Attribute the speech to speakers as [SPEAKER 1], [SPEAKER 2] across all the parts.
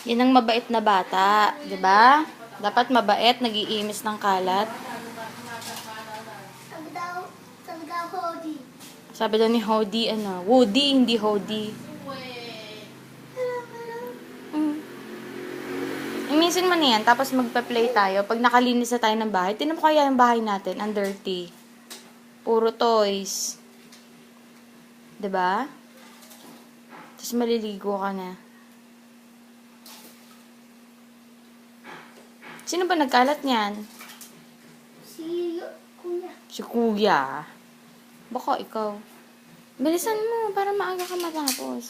[SPEAKER 1] Yan ang mabait na bata, 'di ba? Dapat mabait, nag-iimis ng kalat. Sabi daw ni Hody, Woody, hindi Hody. Minsan mo na yan, tapos magpa-play tayo. Pag nakalinis na tayo ng bahay, tinan mo kaya yung bahay natin, ang dirty. Puro toys. 'Di ba? Tapos maliligo ka na. Sino ba nagkalat niyan?
[SPEAKER 2] Si Kuya.
[SPEAKER 1] Si Kuya. Baka ikaw. Bilisan mo para maaga ka matapos.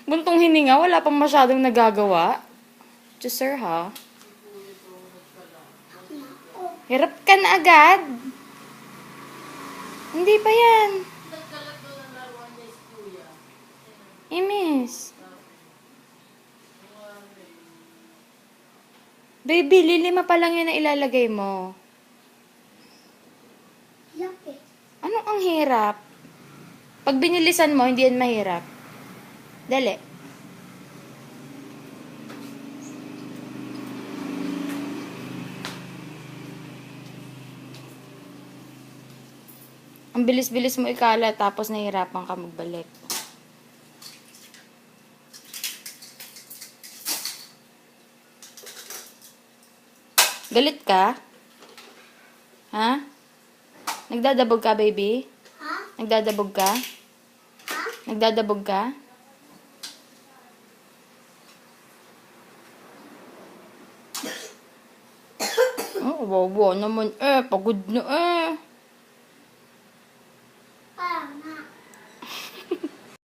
[SPEAKER 1] Buntong hininga, wala pang masyadong nagagawa. Just sir, ha? Hirap ka na agad. Hindi pa yan. Imis. Baby, lilima pa lang yun na ilalagay mo.
[SPEAKER 2] Laki.
[SPEAKER 1] Ano ang hirap? Pag binilisan mo, hindi yan mahirap. Dali. Ang bilis-bilis mo ikala, tapos nahihirapan ka magbalik. Galit ka? Ha? Nagdadabog ka, baby?
[SPEAKER 2] Ha?
[SPEAKER 1] Nagdadabog ka?
[SPEAKER 2] Ha?
[SPEAKER 1] Nagdadabog ka? Oh, wawa naman pagod na